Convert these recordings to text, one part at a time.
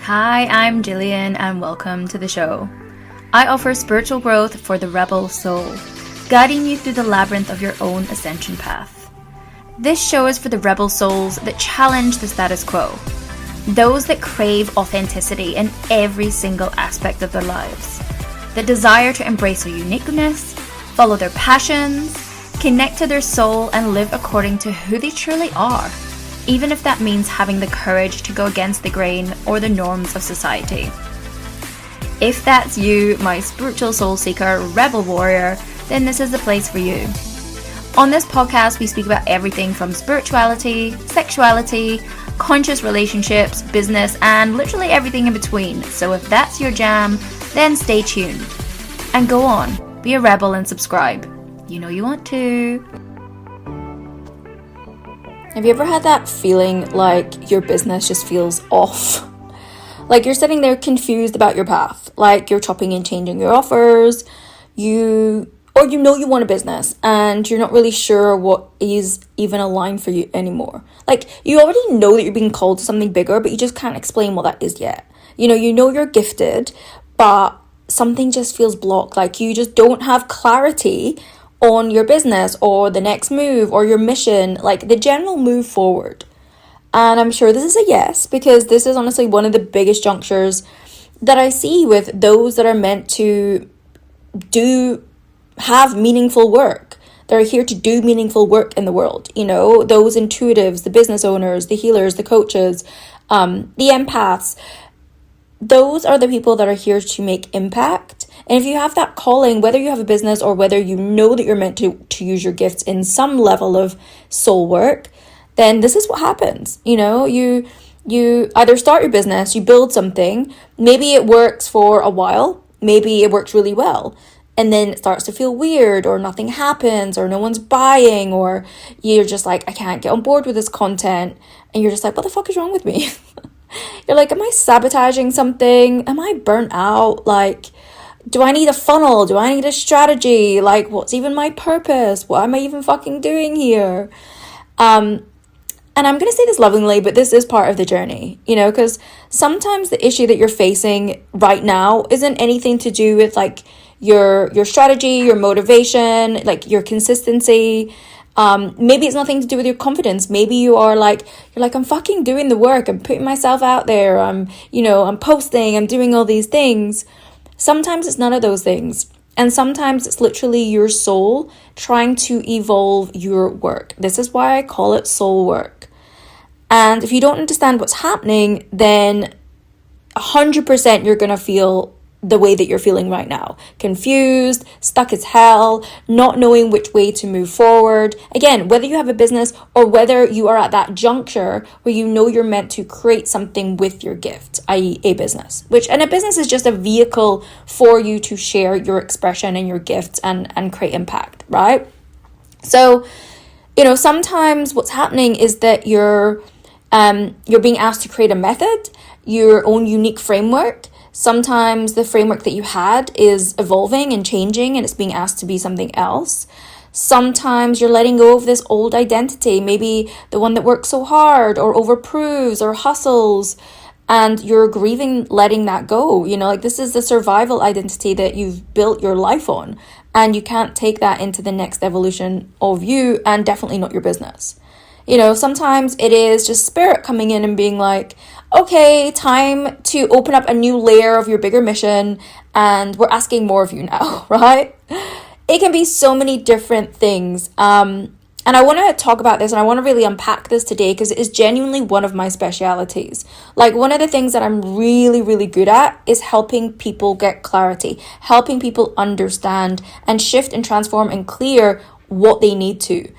Hi, I'm Jillian and welcome to the show. I offer spiritual growth for the rebel soul, guiding you through the labyrinth of your own ascension path. This show is for the rebel souls that challenge the status quo, those that crave authenticity in every single aspect of their lives, that desire to embrace their uniqueness, follow their passions, connect to their soul and live according to who they truly are, even if that means having the courage to go against the grain or the norms of society. If that's you, my spiritual soul seeker, rebel warrior, then this is the place for you. On this podcast, we speak about everything from spirituality, sexuality, conscious relationships, business, and literally everything in between. So if that's your jam, then stay tuned. And go on, be a rebel and subscribe. You know you want to. Have you ever had that feeling like your business just feels off? Like you're sitting there confused about your path, like you're chopping and changing your offers, you want a business and you're not really sure what is even aligned for you anymore. Like you already know that you're being called to something bigger, but you just can't explain what that is yet. You know you're gifted, but something just feels blocked. Like you just don't have clarity on your business or the next move or your mission, like the general move forward. And I'm sure this is a yes, because this is honestly one of the biggest junctures that I see with those that are meant to have meaningful work. They're here to do meaningful work in the world. Those intuitives, the business owners, the healers, the coaches, the empaths. Those are the people that are here to make impact. And if you have that calling, whether you have a business or whether you know that you're meant to use your gifts in some level of soul work, then this is what happens. You either start your business, you build something, maybe it works for a while, maybe it works really well, and then it starts to feel weird, or nothing happens, or no one's buying, or you're just like, I can't get on board with this content, and you're just like, what the fuck is wrong with me? You're like, am I sabotaging something? Am I burnt out? Like, do I need a funnel? Do I need a strategy? Like, what's even my purpose? What am I even fucking doing here? And I'm going to say this lovingly, but this is part of the journey, because sometimes the issue that you're facing right now isn't anything to do with like your strategy, your motivation, like your consistency. Maybe it's nothing to do with your confidence. Maybe you're like, I'm fucking doing the work. I'm putting myself out there. I'm posting, I'm doing all these things. Sometimes it's none of those things. And sometimes it's literally your soul trying to evolve your work. This is why I call it soul work. And if you don't understand what's happening, then 100% you're going to feel the way that you're feeling right now. Confused, stuck as hell, not knowing which way to move forward. Again, whether you have a business or whether you are at that juncture where you're meant to create something with your gift, i.e. a business. And a business is just a vehicle for you to share your expression and your gifts and create impact, right? So, sometimes what's happening is that you're being asked to create a method, your own unique framework. Sometimes the framework that you had is evolving and changing and it's being asked to be something else. Sometimes you're letting go of this old identity, maybe the one that works so hard or overproves or hustles, and you're grieving letting that go. This is the survival identity that you've built your life on, and you can't take that into the next evolution of you, and definitely not your business. Sometimes it is just spirit coming in and being like, okay, time to open up a new layer of your bigger mission, and we're asking more of you now, right? It can be so many different things. And I want to talk about this, and I want to really unpack this today because it is genuinely one of my specialities. Like, one of the things that I'm really, really good at is helping people get clarity, helping people understand and shift and transform and clear what they need to.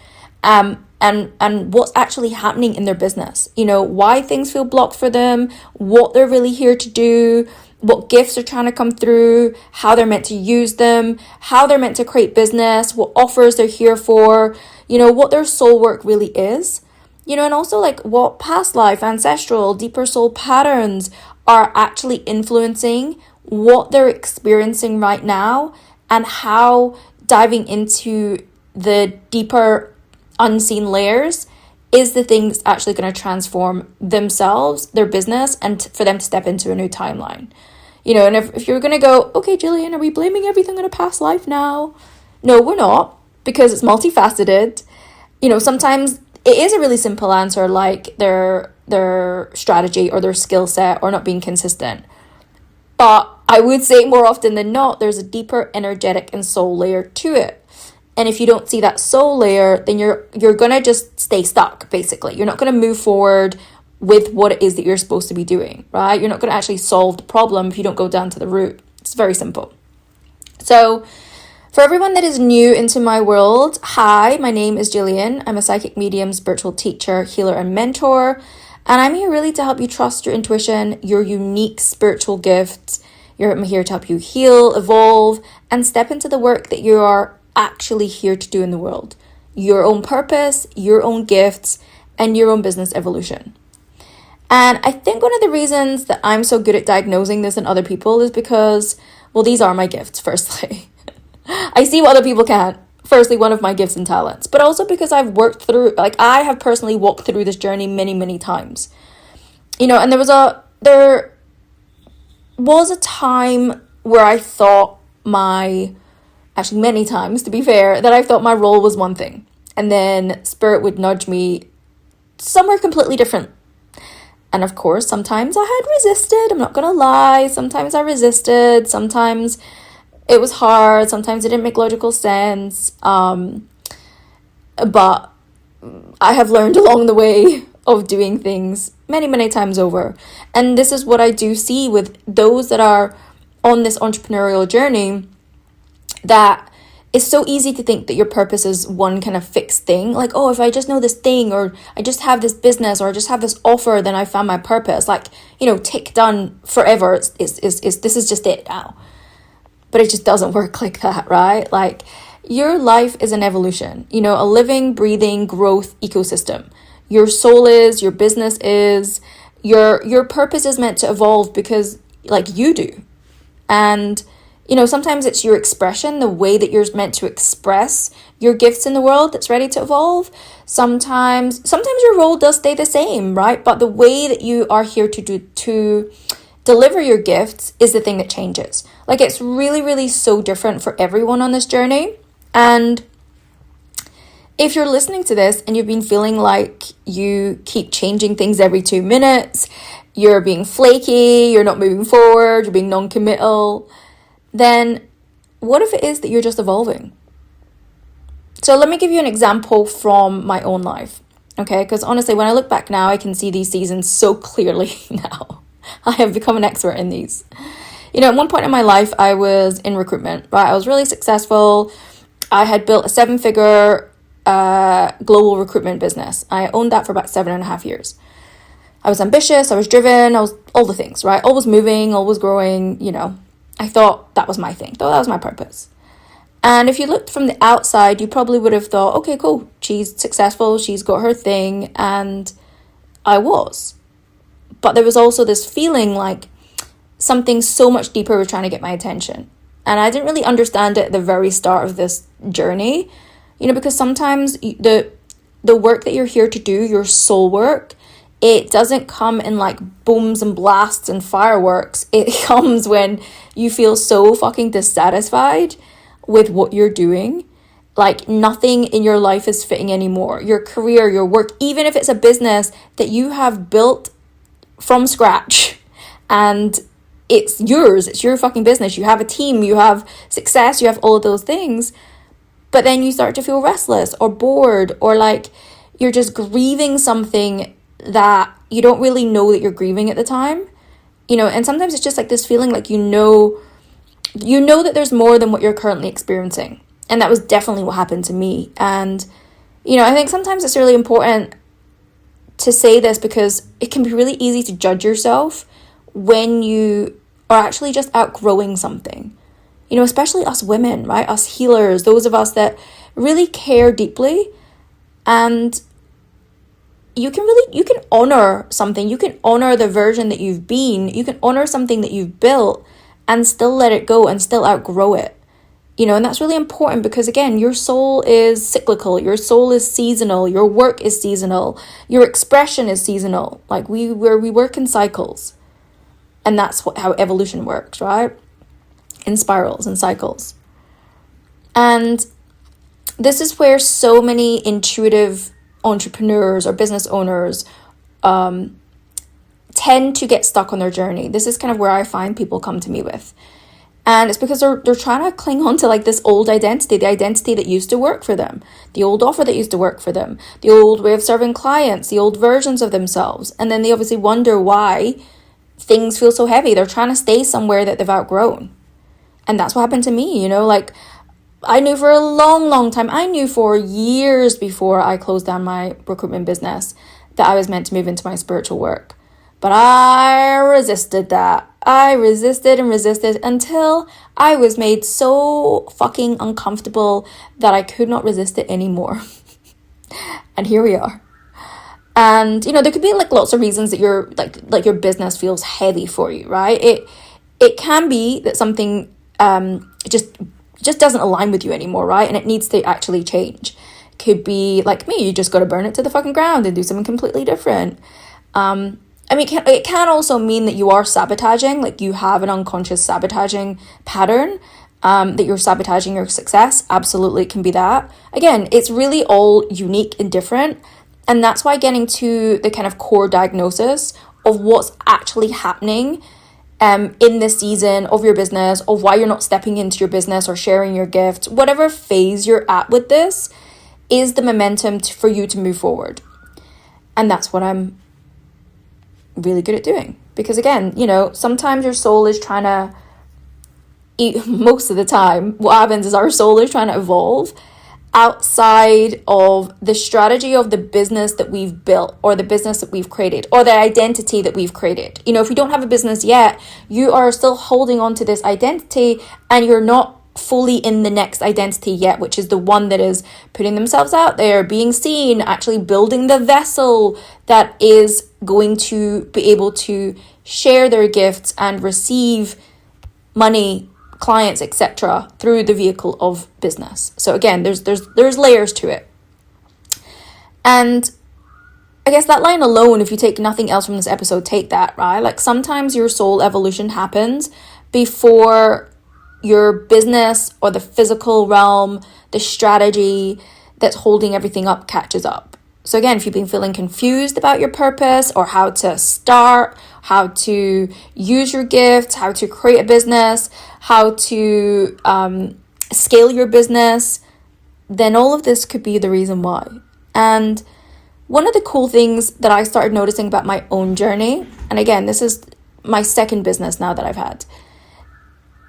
And what's actually happening in their business, why things feel blocked for them, what they're really here to do, what gifts are trying to come through, how they're meant to use them, how they're meant to create business, what offers they're here for, what their soul work really is, and also like what past life, ancestral, deeper soul patterns are actually influencing what they're experiencing right now, and how diving into the deeper unseen layers is the thing that's actually going to transform themselves, their business, and for them to step into a new timeline. And if you're going to go, okay, Jillian, are we blaming everything on a past life now? No, we're not, because it's multifaceted. Sometimes it is a really simple answer, like their strategy or their skill set or not being consistent. But I would say more often than not, there's a deeper energetic and soul layer to it. And if you don't see that soul layer, then you're going to just stay stuck, basically. You're not going to move forward with what it is that you're supposed to be doing, right? You're not going to actually solve the problem if you don't go down to the root. It's very simple. So for everyone that is new into my world, hi, my name is Jillian. I'm a psychic medium, spiritual teacher, healer, and mentor. And I'm here really to help you trust your intuition, your unique spiritual gifts. I'm here to help you heal, evolve, and step into the work that you are actually here to do in the world. Your own purpose, your own gifts, and your own business evolution. And I think one of the reasons that I'm so good at diagnosing this in other people is because, well, these are my gifts, firstly. I see what other people can't. Firstly, one of my gifts and talents. But also because I've worked through, I have personally walked through this journey many, many times. And there was a time where I thought many times, to be fair, that I thought my role was one thing. And then spirit would nudge me somewhere completely different. And of course, sometimes I had resisted. I'm not going to lie. Sometimes I resisted. Sometimes it was hard. Sometimes it didn't make logical sense. But I have learned along the way of doing things many, many times over. And this is what I do see with those that are on this entrepreneurial journey, that it's so easy to think that your purpose is one kind of fixed thing. Like, oh, if I just know this thing, or I just have this business, or I just have this offer, then I found my purpose. Tick, done, forever. This is just it now. But it just doesn't work like that, right? Your life is an evolution, a living, breathing growth ecosystem. Your soul is, your business is, your purpose is meant to evolve because you do. And sometimes it's your expression, the way that you're meant to express your gifts in the world that's ready to evolve. Sometimes your role does stay the same, right? But the way that you are here to deliver your gifts is the thing that changes. It's really, really so different for everyone on this journey. And if you're listening to this and you've been feeling like you keep changing things every 2 minutes, you're being flaky, you're not moving forward, you're being non-committal, then what if it is that you're just evolving? So let me give you an example from my own life, okay? Because honestly, when I look back now, I can see these seasons so clearly now. I have become an expert in these. At one point in my life, I was in recruitment, right? I was really successful. I had built a 7-figure global recruitment business. I owned that for about 7.5 years. I was ambitious, I was driven, I was all the things, right? Always moving, always growing, I thought that was my thing. Thought that was my purpose. And if you looked from the outside, you probably would have thought, okay, cool. She's successful. She's got her thing. And I was. But there was also this feeling like something so much deeper was trying to get my attention. And I didn't really understand it at the very start of this journey, because sometimes the work that you're here to do, your soul work, it doesn't come in booms and blasts and fireworks. It comes when you feel so fucking dissatisfied with what you're doing. Nothing in your life is fitting anymore. Your career, your work, even if it's a business that you have built from scratch and it's yours, it's your fucking business. You have a team, you have success, you have all of those things. But then you start to feel restless or bored, or you're just grieving something that you don't really know that you're grieving at the time, and sometimes it's just this feeling that there's more than what you're currently experiencing. And that was definitely what happened to me. And I think sometimes it's really important to say this because it can be really easy to judge yourself when you are actually just outgrowing something, especially us women, right? Us healers, those of us that really care deeply. And you can honor something. You can honor the version that you've been. You can honor something that you've built and still let it go and still outgrow it. And that's really important because, again, your soul is cyclical, your soul is seasonal, your work is seasonal, your expression is seasonal. Like we work in cycles. And that's how evolution works, right? In spirals and cycles. And this is where so many intuitive entrepreneurs or business owners tend to get stuck on their journey. This is kind of where I find people come to me with. And it's because they're trying to cling on to like this old identity, the identity that used to work for them, the old offer that used to work for them, the old way of serving clients, the old versions of themselves. And then they obviously wonder why things feel so heavy. They're trying to stay somewhere that they've outgrown. And that's what happened to me, like I knew for a long time, I knew for years before I closed down my recruitment business that I was meant to move into my spiritual work. But I resisted that. I resisted and resisted until I was made so fucking uncomfortable that I could not resist it anymore. And here we are. And, there could be like lots of reasons that you're like your business feels heavy for you, right? It can be that something just doesn't align with you anymore, right? And it needs to actually change. Could be like me, you just got to burn it to the fucking ground and do something completely different. It can also mean that you are sabotaging, like you have an unconscious sabotaging pattern, that you're sabotaging your success. Absolutely, it can be that. Again, it's really all unique and different. And that's why getting to the kind of core diagnosis of what's actually happening in this season of your business, of why you're not stepping into your business or sharing your gift, whatever phase you're at with this, is the momentum for you to move forward. And that's what I'm really good at doing. Because again, sometimes your soul is trying to eat. Most of the time, what happens is our soul is trying to evolve outside of the strategy of the business that we've built or the business that we've created or the identity that we've created. If you don't have a business yet, you are still holding on to this identity and you're not fully in the next identity yet, which is the one that is putting themselves out there, being seen, actually building the vessel that is going to be able to share their gifts and receive money, clients, etc. through the vehicle of business. So again, there's layers to it. And I guess that line alone, if you take nothing else from this episode, take that, right? Like sometimes your soul evolution happens before your business or the physical realm, the strategy that's holding everything up catches up. So again, if you've been feeling confused about your purpose or how to start, how to use your gift, how to create a business, how to scale your business, then all of this could be the reason why. And one of the cool things that I started noticing about my own journey, and again, this is my second business now that I've had,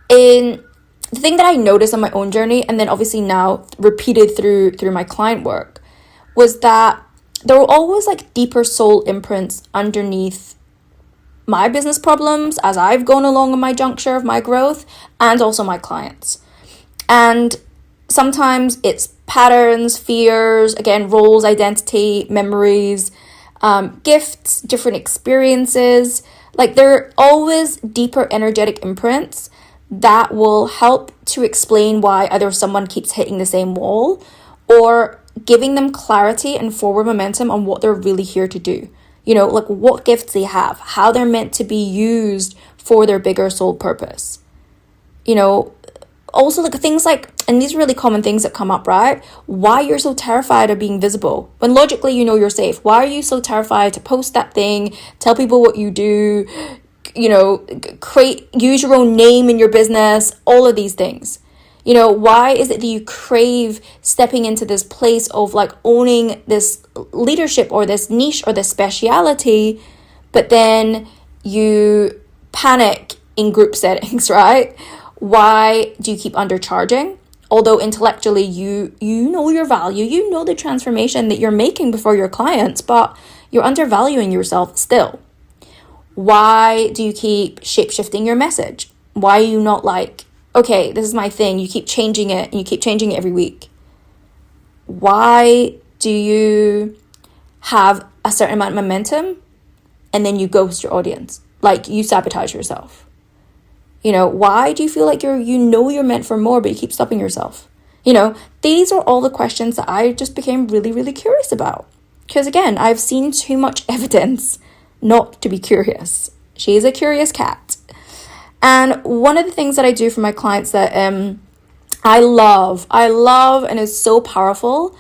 in the thing that I noticed on my own journey, and then obviously now repeated through my client work, was that there were always like deeper soul imprints underneath my business problems as I've gone along on my juncture of my growth, and also my clients. And sometimes it's patterns, fears, again, roles, identity, memories, gifts, different experiences. Like there are always deeper energetic imprints that will help to explain why either someone keeps hitting the same wall or giving them clarity and forward momentum on what they're really here to do. Like what gifts they have, how they're meant to be used for their bigger soul purpose. Also like things like, and these are really common things that come up, right? Why you're so terrified of being visible when logically you're safe. Why are you so terrified to post that thing, tell people what you do, use your own name in your business, all of these things. Why is it that you crave stepping into this place of like owning this leadership or this niche or this speciality, but then you panic in group settings, right? Why do you keep undercharging? Although intellectually you know your value, you know the transformation that you're making before your clients, but you're undervaluing yourself still. Why do you keep shape-shifting your message? Why are you not like, okay, this is my thing, you keep changing it, and you keep changing it every week? Why do you have a certain amount of momentum and then you ghost your audience? Like you sabotage yourself. You know, why do you feel like you're meant for more, but you keep stopping yourself? You know, these are all the questions that I just became really, really curious about. Because again, I've seen too much evidence not to be curious. She's a curious cat. And one of the things that I do for my clients that I love, and is so powerful,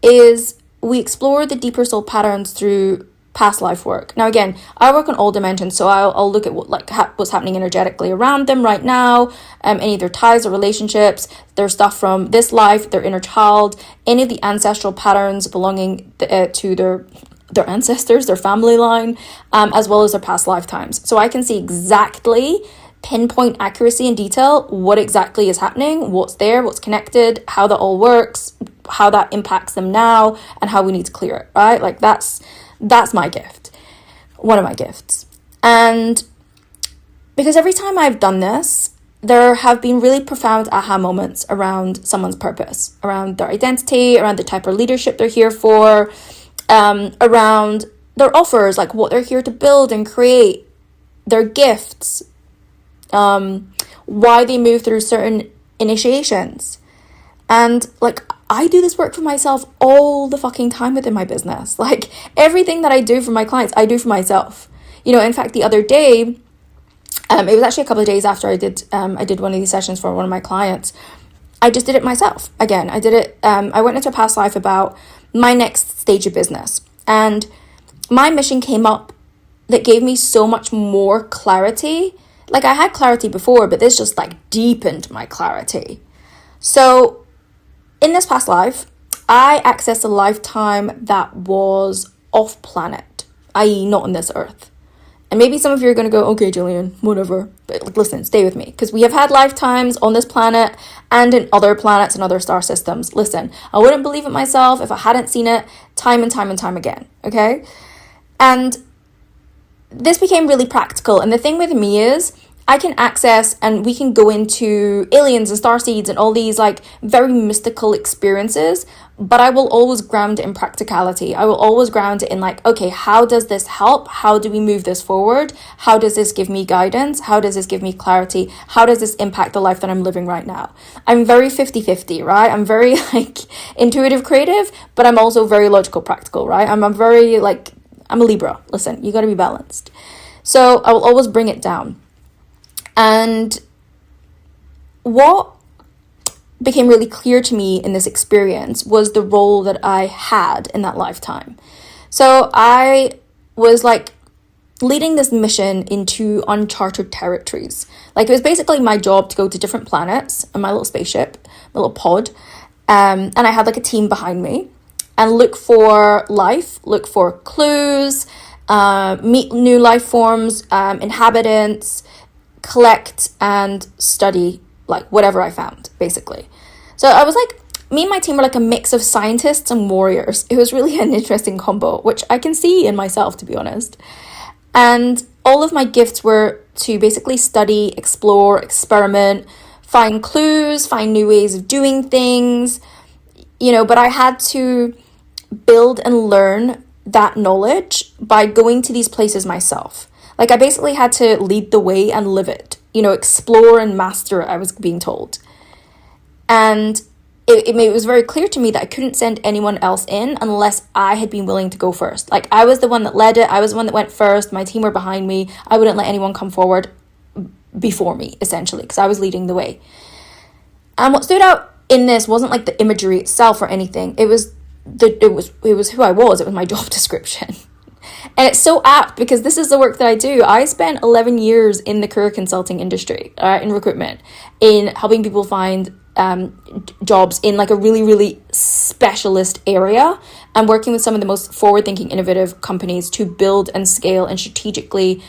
is we explore the deeper soul patterns through past life work. Now, again, I work on all dimensions, so I'll look at what's happening energetically around them right now, any of their ties or relationships, their stuff from this life, their inner child, any of the ancestral patterns belonging to their ancestors, their family line, as well as their past lifetimes. So I can see exactly, pinpoint accuracy and detail, what exactly is happening, what's there, what's connected, how that all works, how that impacts them now, and how we need to clear it, right? Like that's my gift, one of my gifts. And because every time I've done this, there have been really profound aha moments around someone's purpose, around their identity, around the type of leadership they're here for, around their offers, like what they're here to build and create, their gifts, why they move through certain initiations. And like, I do this work for myself all the fucking time within my business. Like everything that I do for my clients, I do for myself. You know, in fact, the other day, it was actually a couple of days after I did one of these sessions for one of my clients. I just did it myself. Again, I did it. I went into a past life about my next stage of business, and my mission came up that gave me so much more clarity. Like I had clarity before, but this just like deepened my clarity. So in this past life, I accessed a lifetime that was off planet, i.e. not on this earth. And maybe some of you are going to go, okay, Jillian, whatever. But listen, stay with me. Because we have had lifetimes on this planet and in other planets and other star systems. Listen, I wouldn't believe it myself if I hadn't seen it time and time and time again. Okay? And this became really practical. And the thing with me is, I can access and we can go into aliens and starseeds and all these like very mystical experiences, but I will always ground it in practicality. I will always ground it in like, okay, how does this help? How do we move this forward? How does this give me guidance? How does this give me clarity? How does this impact the life that I'm living right now? I'm very 50-50, right? I'm very like intuitive creative, but I'm also very logical practical, right? I'm a Libra. Listen, you got to be balanced. So I will always bring it down. And what became really clear to me in this experience was the role that I had in that lifetime. So I was like leading this mission into uncharted territories. Like it was basically my job to go to different planets in my little spaceship, my little pod. And I had like a team behind me and look for life, look for clues, meet new life forms, inhabitants, collect and study like whatever I found, basically. So I was like, me and my team were like a mix of scientists and warriors. It was really an interesting combo, which I can see in myself, to be honest. And all of my gifts were to basically study, explore, experiment, find clues, find new ways of doing things, you know, but I had to build and learn that knowledge by going to these places myself. Like I basically had to lead the way and live it, you know, explore and master it, I was being told. And it was very clear to me that I couldn't send anyone else in unless I had been willing to go first. Like I was the one that led it. I was the one that went first. My team were behind me. I wouldn't let anyone come forward before me, essentially, because I was leading the way. And what stood out in this wasn't like the imagery itself or anything. It was who I was. It was my job description. And it's so apt because this is the work that I do. I spent 11 years in the career consulting industry, in recruitment, in helping people find jobs in like a really, really specialist area, and working with some of the most forward-thinking, innovative companies to build and scale and strategically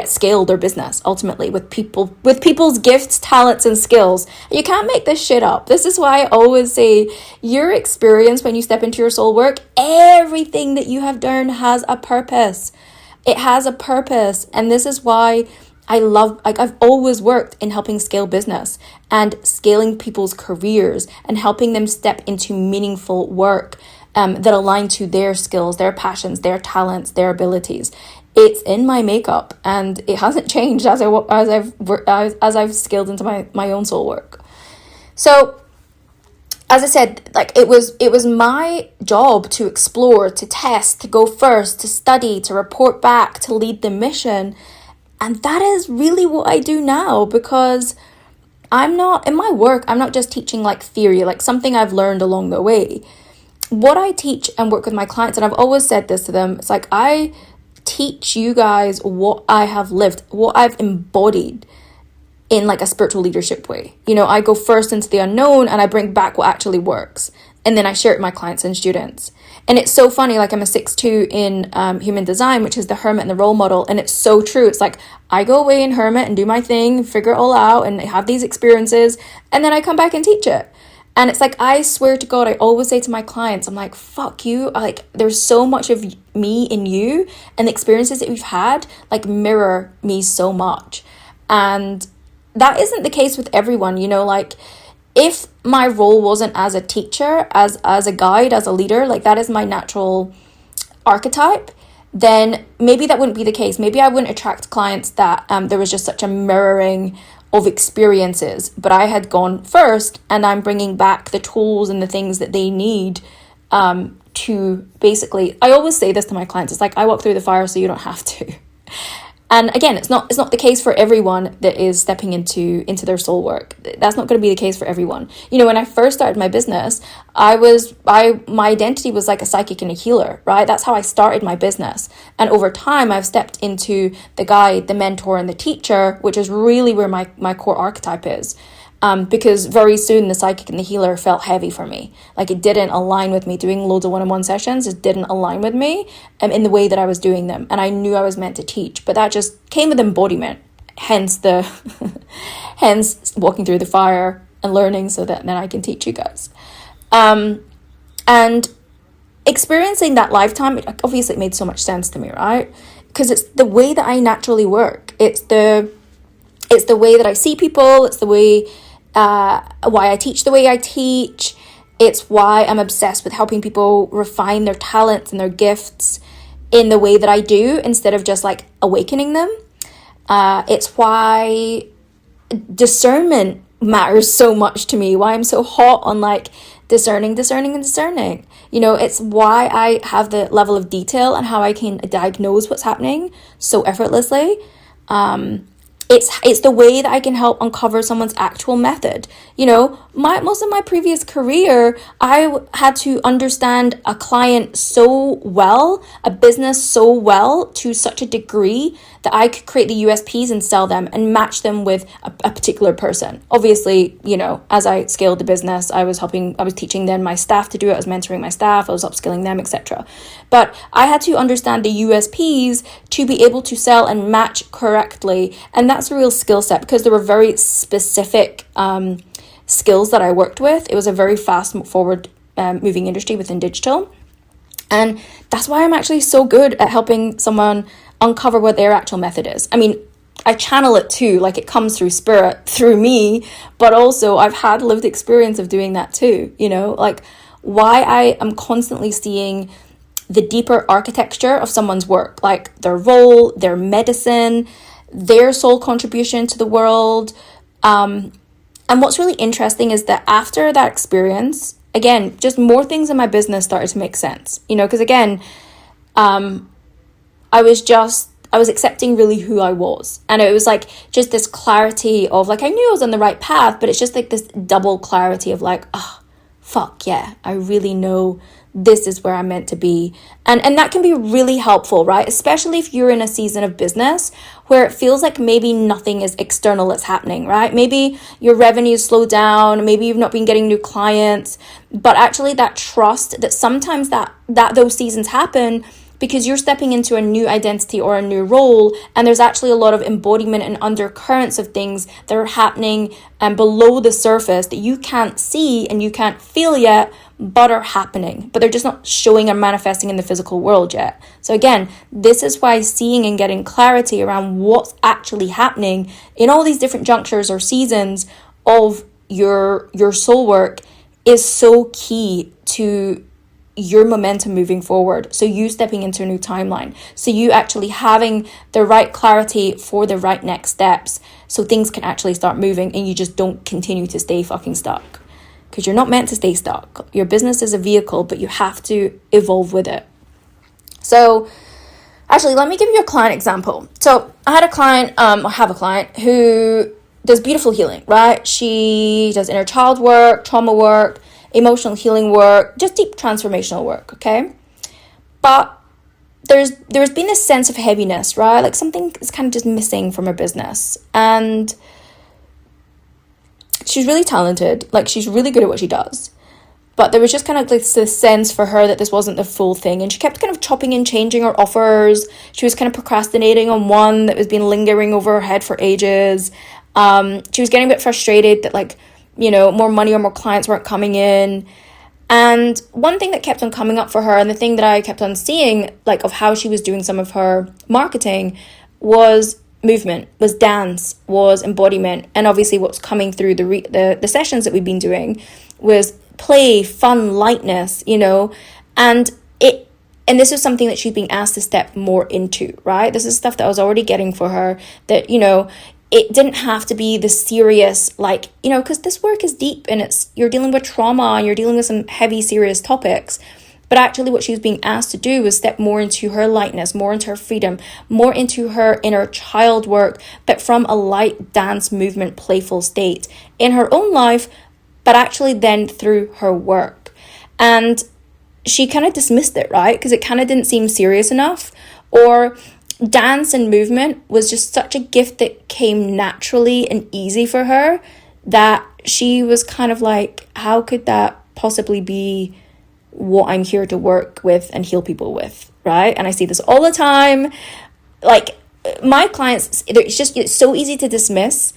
scale their business ultimately with people's gifts, talents, and skills. You can't make this shit up. This is why I always say your experience when you step into your soul work, everything that you have done has a purpose. It has a purpose. And this is why I've always worked in helping scale business and scaling people's careers and helping them step into meaningful work that align to their skills, their passions, their talents, their abilities. it's in my makeup, and it hasn't changed as I've scaled into my own soul work. So as I said, like it was my job to explore, to test, to go first, to study, to report back, to lead the mission. And that is really what I do now, because in my work, I'm not just teaching like theory, like something I've learned along the way. What I teach and work with my clients, and I've always said this to them, it's like I teach you guys what I have lived, what I've embodied in like a spiritual leadership way. You know, I go first into the unknown and I bring back what actually works. And then I share it with my clients and students. And it's so funny, like I'm a 6'2" in human design, which is the hermit and the role model. And it's so true. It's like I go away in hermit and do my thing, figure it all out and have these experiences. And then I come back and teach it. And it's like, I swear to God, I always say to my clients, I'm like, fuck you. Like, there's so much of me in you, and the experiences that we've had, like, mirror me so much. And that isn't the case with everyone, you know, like, if my role wasn't as a teacher, as a guide, as a leader, like, that is my natural archetype, then maybe that wouldn't be the case. Maybe I wouldn't attract clients that there was just such a mirroring of experiences, but I had gone first, and I'm bringing back the tools and the things that they need to basically, I always say this to my clients, it's like, I walk through the fire so you don't have to. And again, it's not the case for everyone that is stepping into their soul work. That's not going to be the case for everyone. You know, when I first started my business, my identity was like a psychic and a healer, right? That's how I started my business. And over time, I've stepped into the guide, the mentor, and the teacher, which is really where my core archetype is. Because very soon the psychic and the healer felt heavy for me. Like, it didn't align with me. Doing loads of one-on-one sessions, it didn't align with me in the way that I was doing them. And I knew I was meant to teach, but that just came with embodiment. Hence hence walking through the fire and learning so that then I can teach you guys. And experiencing that lifetime, obviously it made so much sense to me, right? Because it's the way that I naturally work. It's the way that I see people. It's the way why I teach the way I teach. It's why I'm obsessed with helping people refine their talents and their gifts in the way that I do, instead of just like awakening them. It's why discernment matters so much to me, why I'm so hot on like discerning. You know, it's why I have the level of detail and how I can diagnose what's happening so effortlessly. It's the way that I can help uncover someone's actual method. You know, most of my previous career, I had to understand a client so well, a business so well, to such a degree that I could create the USPs and sell them and match them with a particular person. Obviously, you know, as I scaled the business, I was teaching then my staff to do it. I was mentoring my staff. I was upskilling them, etc. But I had to understand the USPs to be able to sell and match correctly. And that's a real skill set, because there were very specific skills that I worked with. It was a very fast forward moving industry within digital. And that's why I'm actually so good at helping someone uncover what their actual method is. I mean, I channel it too, like it comes through spirit, through me, but also I've had lived experience of doing that too, you know, like why I am constantly seeing the deeper architecture of someone's work, like their role, their medicine, their soul contribution to the world. And what's really interesting is that after that experience, again, just more things in my business started to make sense, you know, because again, I was accepting really who I was. And it was like just this clarity of like, I knew I was on the right path, but it's just like this double clarity of like, oh, fuck yeah, I really know this is where I'm meant to be. And that can be really helpful, right? Especially if you're in a season of business where it feels like maybe nothing is external that's happening, right? Maybe your revenue slowed down, maybe you've not been getting new clients, but actually that trust that sometimes that those seasons happen because you're stepping into a new identity or a new role, and there's actually a lot of embodiment and undercurrents of things that are happening below the surface that you can't see and you can't feel yet, but are happening, but they're just not showing or manifesting in the physical world yet. So again, this is why seeing and getting clarity around what's actually happening in all these different junctures or seasons of your soul work is so key to your momentum moving forward. So you stepping into a new timeline. So you actually having the right clarity for the right next steps, so things can actually start moving and you just don't continue to stay fucking stuck. Because you're not meant to stay stuck. Your business is a vehicle, but you have to evolve with it. So actually, let me give you a client example. So I had a client, I have a client who does beautiful healing, right? She does inner child work, trauma work, emotional healing work, just deep transformational work, okay? But there's been this sense of heaviness, right? Like something is kind of just missing from her business. And she's really talented, like she's really good at what she does. But there was just kind of like this sense for her that this wasn't the full thing. And she kept kind of chopping and changing her offers. She was kind of procrastinating on one that was been lingering over her head for ages. She was getting a bit frustrated that, like, you know, more money or more clients weren't coming in. And one thing that kept on coming up for her, and the thing that I kept on seeing, like, of how she was doing some of her marketing, was movement, was dance, was embodiment. And obviously what's coming through the sessions that we've been doing was play, fun, lightness, you know. And this is something that she's being asked to step more into, right? This is stuff that I was already getting for her, that, you know, it didn't have to be the serious, like, you know, because this work is deep and you're dealing with trauma and you're dealing with some heavy, serious topics. But actually what she was being asked to do was step more into her lightness, more into her freedom, more into her inner child work, but from a light dance movement, playful state in her own life, but actually then through her work. And she kind of dismissed it, right? Because it kind of didn't seem serious enough. Or dance and movement was just such a gift that came naturally and easy for her that she was kind of like, how could that possibly be what I'm here to work with and heal people with, right? And I see this all the time. Like, my clients, it's so easy to dismiss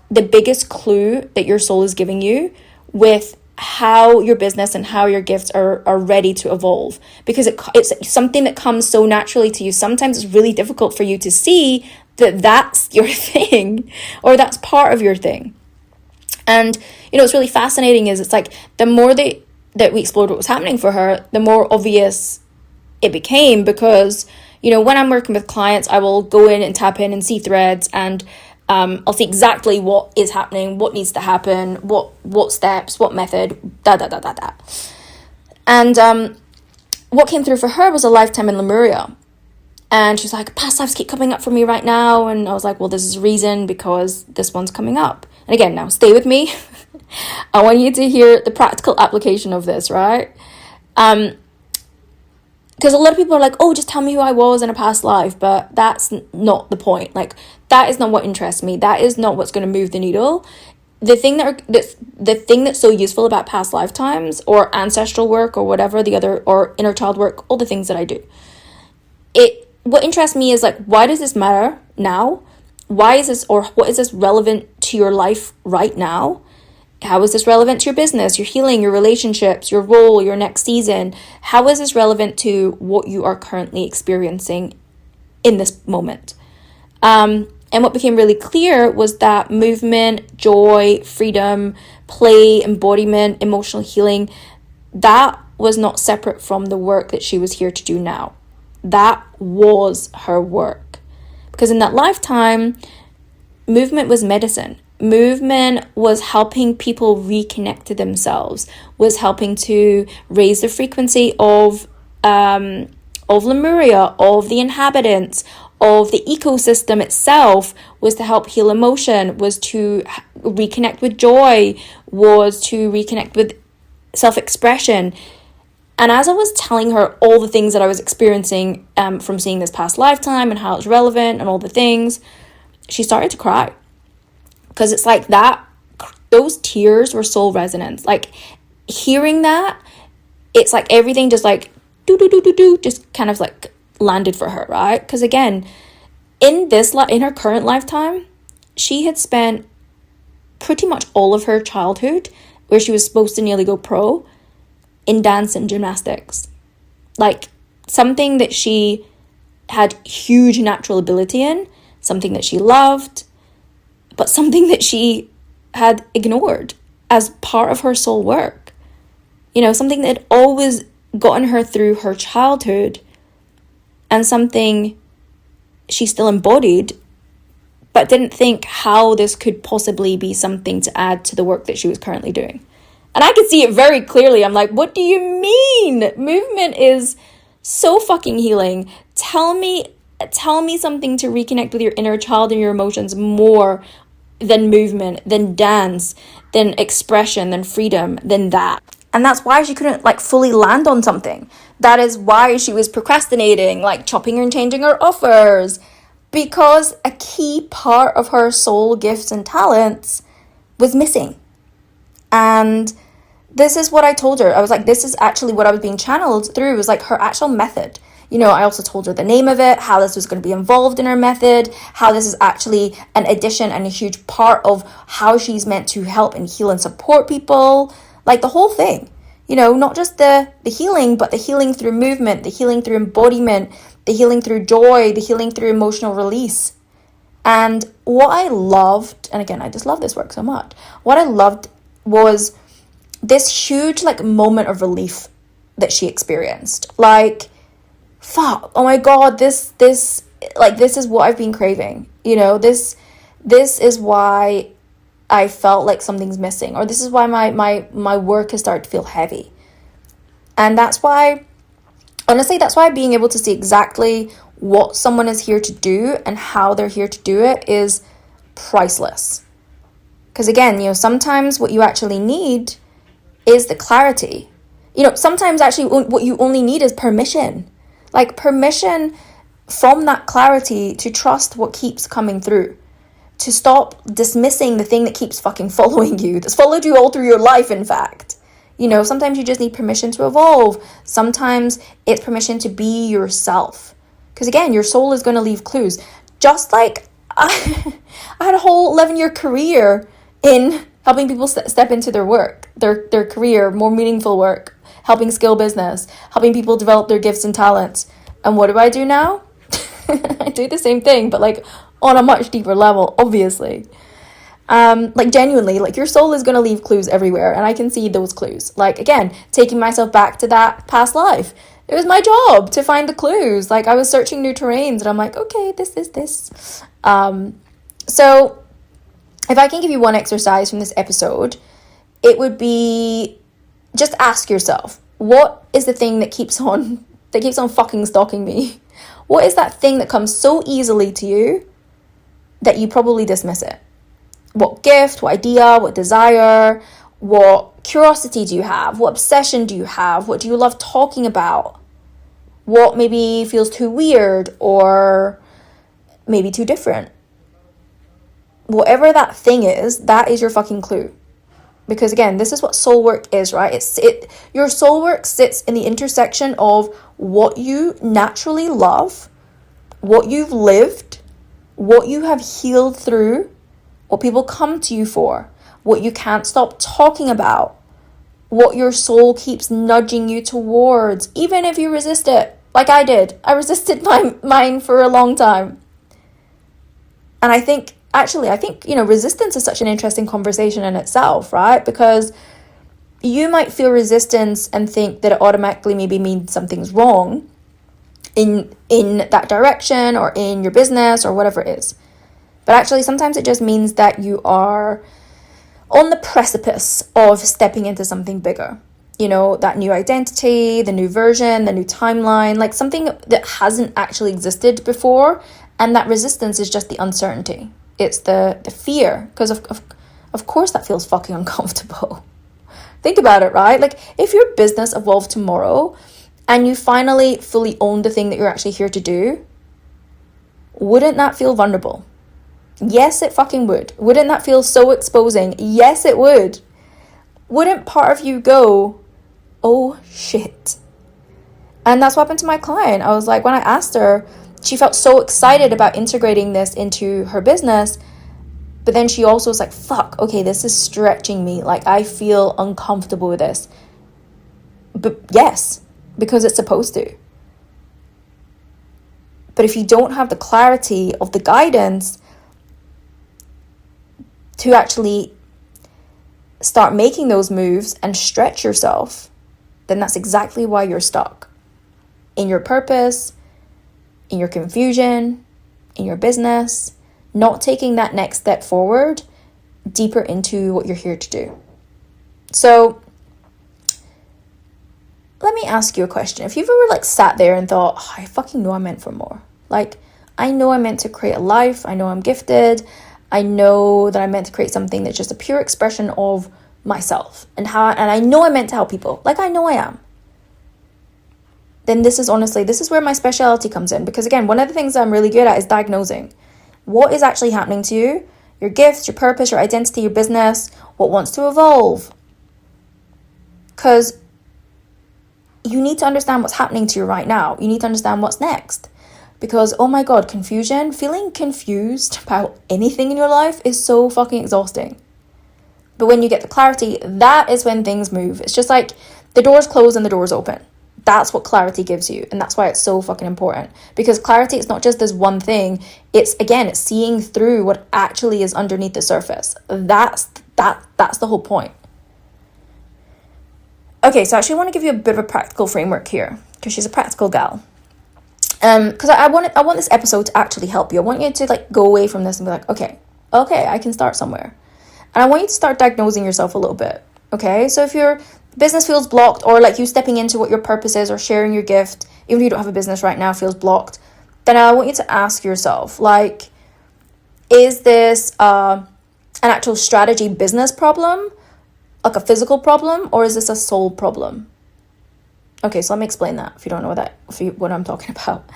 the biggest clue that your soul is giving you with how your business and how your gifts are ready to evolve, because it's something that comes so naturally to you. Sometimes it's really difficult for you to see that that's your thing, or that's part of your thing. And, you know, what's really fascinating is it's like the more that we explored what was happening for her, the more obvious it became. Because, you know, when I'm working with clients, I will go in and tap in and see threads, and I'll see exactly what is happening, what needs to happen, what steps, what method, And what came through for her was a lifetime in Lemuria. And she's like, past lives keep coming up for me right now. And I was like, well, this is a reason, because this one's coming up. And again, now stay with me. I want you to hear the practical application of this, right? Because a lot of people are like, oh, just tell me who I was in a past life. But that's not the point. Like, that is not what interests me. That is not what's going to move the needle. The thing that's so useful about past lifetimes or ancestral work or whatever the other, or inner child work, all the things that I do, what interests me is, like, why does this matter now? Why is this, or what is this relevant to your life right now? How is this relevant to your business, your healing, your relationships, your role, your next season? How is this relevant to what you are currently experiencing in this moment? And what became really clear was that movement, joy, freedom, play, embodiment, emotional healing, that was not separate from the work that she was here to do now. That was her work. Because in that lifetime, movement was medicine. Movement was helping people reconnect to themselves, was helping to raise the frequency of Lemuria, of the inhabitants, of the ecosystem itself, was to help heal emotion, was to reconnect with joy, was to reconnect with self-expression. And as I was telling her all the things that I was experiencing from seeing this past lifetime and how it's relevant and all the things, she started to cry. Because it's like that, those tears were soul resonance. Like, hearing that, it's like everything just like just kind of like landed for her, right? Because again, in her current lifetime, she had spent pretty much all of her childhood, where she was supposed to nearly go pro, in dance and gymnastics. Like, something that she had huge natural ability in, something that she loved, but something that she had ignored as part of her soul work. You know, something that had always gotten her through her childhood and something she still embodied, but didn't think how this could possibly be something to add to the work that she was currently doing. And I could see it very clearly. I'm like, what do you mean? Movement is so fucking healing. Tell me something to reconnect with your inner child and your emotions more than movement, than dance, than expression, than freedom, than that. And that's why she couldn't like fully land on something. That is why she was procrastinating, like chopping and changing her offers, because a key part of her soul gifts and talents was missing. And this is what I told her. I was like, this is actually what I was being channeled through. It was like her actual method. You know, I also told her the name of it, how this was going to be involved in her method, how this is actually an addition and a huge part of how she's meant to help and heal and support people. Like the whole thing, you know, not just the healing, but the healing through movement, the healing through embodiment, the healing through joy, the healing through emotional release. And what I loved, and again, I just love this work so much. What I loved was this huge like moment of relief that she experienced. Like, fuck, oh my God, this is what I've been craving. You know, this is why I felt like something's missing, or this is why my work has started to feel heavy. And that's why, honestly, that's why being able to see exactly what someone is here to do and how they're here to do it is priceless. Because again, you know, sometimes what you actually need is the clarity. You know, sometimes actually what you only need is permission. Like permission from that clarity to trust what keeps coming through. To stop dismissing the thing that keeps fucking following you. That's followed you all through your life, in fact. You know, sometimes you just need permission to evolve. Sometimes it's permission to be yourself. Because again, your soul is going to leave clues. Just like I had a whole 11-year career in helping people step into their work, their career, more meaningful work, helping scale business, helping people develop their gifts and talents. And what do I do now? I do the same thing, but like on a much deeper level, obviously. Like genuinely, like your soul is going to leave clues everywhere, and I can see those clues. Like again, taking myself back to that past life. It was my job to find the clues. Like I was searching new terrains, and I'm like, okay, this. So if I can give you one exercise from this episode, it would be just ask yourself, what is the thing that keeps on fucking stalking me? What is that thing that comes so easily to you that you probably dismiss it? What gift, what idea, what desire, what curiosity do you have? What obsession do you have? What do you love talking about? What maybe feels too weird or maybe too different? Whatever that thing is, that is your fucking clue. Because again, this is what soul work is, right? Your soul work sits in the intersection of what you naturally love, what you've lived, what you have healed through, what people come to you for, what you can't stop talking about, what your soul keeps nudging you towards, even if you resist it, like I did. I resisted mine for a long time. And I think, you know, resistance is such an interesting conversation in itself, right? Because you might feel resistance and think that it automatically maybe means something's wrong in that direction or in your business or whatever it is. But actually, sometimes it just means that you are on the precipice of stepping into something bigger. You know, that new identity, the new version, the new timeline, like something that hasn't actually existed before. And that resistance is just the uncertainty. It's the fear, because of course that feels fucking uncomfortable. Think about it, right? Like if your business evolved tomorrow and you finally fully own the thing that you're actually here to do, wouldn't that feel vulnerable? Yes, it fucking would. Wouldn't that feel so exposing? Yes, it would. Wouldn't part of you go, oh shit? And that's what happened to my client. I was like, when I asked her, she felt so excited about integrating this into her business, but then she also was like, fuck, okay, this is stretching me. Like, I feel uncomfortable with this. But yes, because it's supposed to. But if you don't have the clarity of the guidance to actually start making those moves and stretch yourself, then that's exactly why you're stuck in your purpose, in your confusion, in your business, not taking that next step forward deeper into what you're here to do. So let me ask you a question. If you've ever like sat there and thought, oh, I fucking know I'm meant for more. Like, I know I'm meant to create a life. I know I'm gifted. I know that I'm meant to create something that's just a pure expression of myself. And I know I'm meant to help people. Like, I know I am. Then this is where my specialty comes in. Because again, one of the things I'm really good at is diagnosing. What is actually happening to you? Your gifts, your purpose, your identity, your business, what wants to evolve. Because you need to understand what's happening to you right now. You need to understand what's next. Because, oh my God, confusion, feeling confused about anything in your life is so fucking exhausting. But when you get the clarity, that is when things move. It's just like the doors close and the doors open. That's what clarity gives you. And that's why it's so fucking important. Because clarity is not just this one thing. It's seeing through what actually is underneath the surface. That's the whole point. Okay, so I actually want to give you a bit of a practical framework here. Because she's a practical gal. Because I want this episode to actually help you. I want you to like go away from this and be like, okay, I can start somewhere. And I want you to start diagnosing yourself a little bit. Okay, so if your business feels blocked, or like you stepping into what your purpose is, or sharing your gift, even if you don't have a business right now, feels blocked, then I want you to ask yourself, like, is this an actual strategy business problem, like a physical problem, or is this a soul problem? Okay, so let me explain that if you don't know what I'm talking about.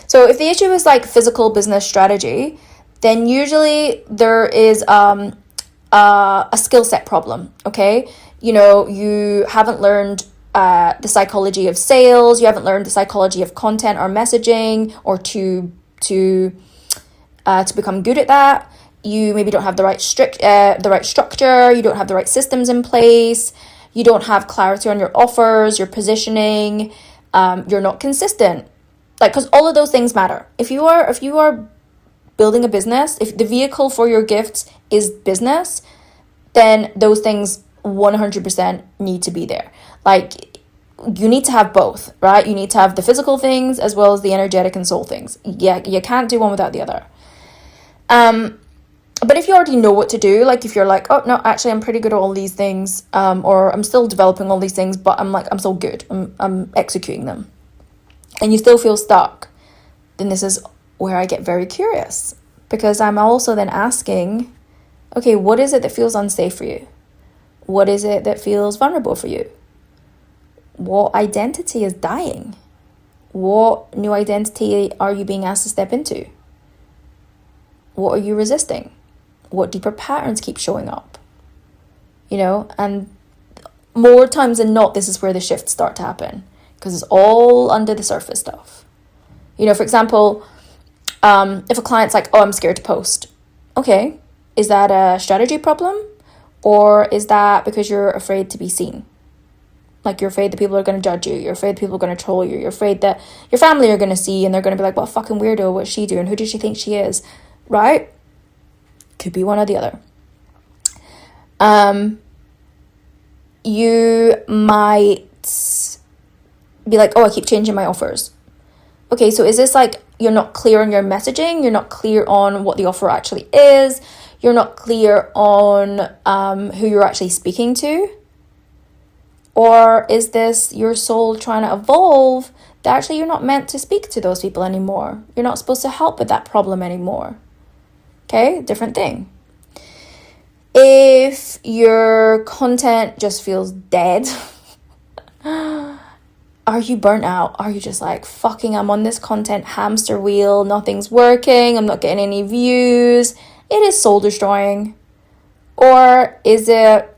So if the issue is like physical business strategy, then usually there is a skill set problem, okay? You know, you haven't learned the psychology of sales, you haven't learned the psychology of content or messaging, or to become good at that. You maybe don't have the right structure, you don't have the right systems in place, you don't have clarity on your offers, your positioning, you're not consistent. Like, because all of those things matter. If you are building a business, if the vehicle for your gifts is business, then those things 100% need to be there. Like, you need to have both, right? You need to have the physical things as well as the energetic and soul things. Yeah, you can't do one without the other. But if you already know what to do, like if you're like, oh no, actually I'm pretty good at all these things, or I'm still developing all these things, but I'm so good, I'm executing them, and you still feel stuck, then this is where I get very curious, because I'm also then asking, okay, what is it that feels unsafe for you? What is it that feels vulnerable for you? What identity is dying? What new identity are you being asked to step into? What are you resisting? What deeper patterns keep showing up? You know, and more times than not, this is where the shifts start to happen, because it's all under the surface stuff. You know, for example, if a client's like, oh, I'm scared to post. Okay, is that a strategy problem? Or is that because you're afraid to be seen? Like, you're afraid that people are going to judge you. You're afraid people are going to troll you. You're afraid that your family are going to see and they're going to be like, what a fucking weirdo, what's she doing? Who does she think she is? Right? Could be one or the other. You might be like, oh, I keep changing my offers. Okay, so is this like you're not clear on your messaging? You're not clear on what the offer actually is? You're not clear on who you're actually speaking to? Or is this your soul trying to evolve that actually you're not meant to speak to those people anymore? You're not supposed to help with that problem anymore. Okay, different thing. If your content just feels dead, are you burnt out? Are you just like, fucking, I'm on this content hamster wheel, nothing's working, I'm not getting any views, it is soul destroying? Or is it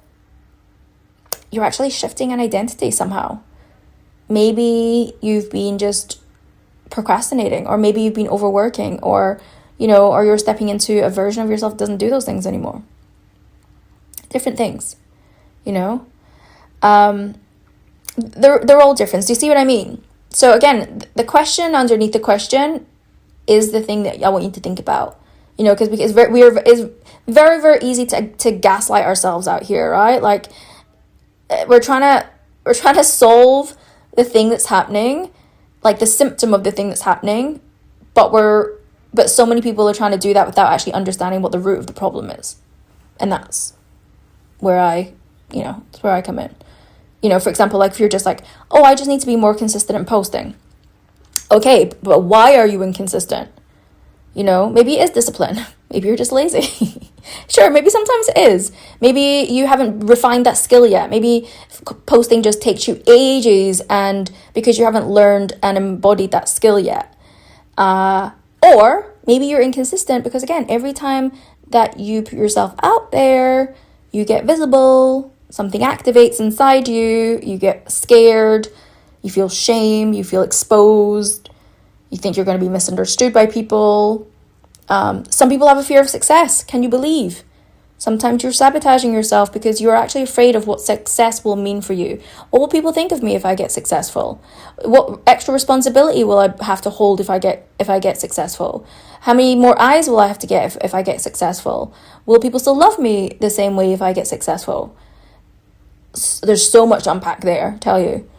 you're actually shifting an identity somehow? Maybe you've been just procrastinating, or maybe you've been overworking, or you know, or you're stepping into a version of yourself that doesn't do those things anymore. Different things, you know. They're all different. Do you see what I mean? So again, the question underneath the question is the thing that I want you to think about. You know, because it's very, very easy to gaslight ourselves out here, right? Like, we're trying to we're trying to solve the thing that's happening, like the symptom of the thing that's happening, but so many people are trying to do that without actually understanding what the root of the problem is. And that's where that's where I come in. For example, like if you're just like, oh, I just need to be more consistent in posting. Okay, but why are you inconsistent? Maybe it is discipline. Maybe you're just lazy. Sure, maybe sometimes it is. Maybe you haven't refined that skill yet. Maybe posting just takes you ages and because you haven't learned and embodied that skill yet. Or maybe you're inconsistent because, again, every time that you put yourself out there, you get visible, something activates inside you, you get scared, you feel shame, you feel exposed, you think you're going to be misunderstood by people. Some people have a fear of success. Can you believe? Sometimes you're sabotaging yourself because you're actually afraid of what success will mean for you. What will people think of me if I get successful? What extra responsibility will I have to hold if I get successful? How many more eyes will I have to get if I get successful? Will people still love me the same way if I get successful? There's so much to unpack there, I tell you.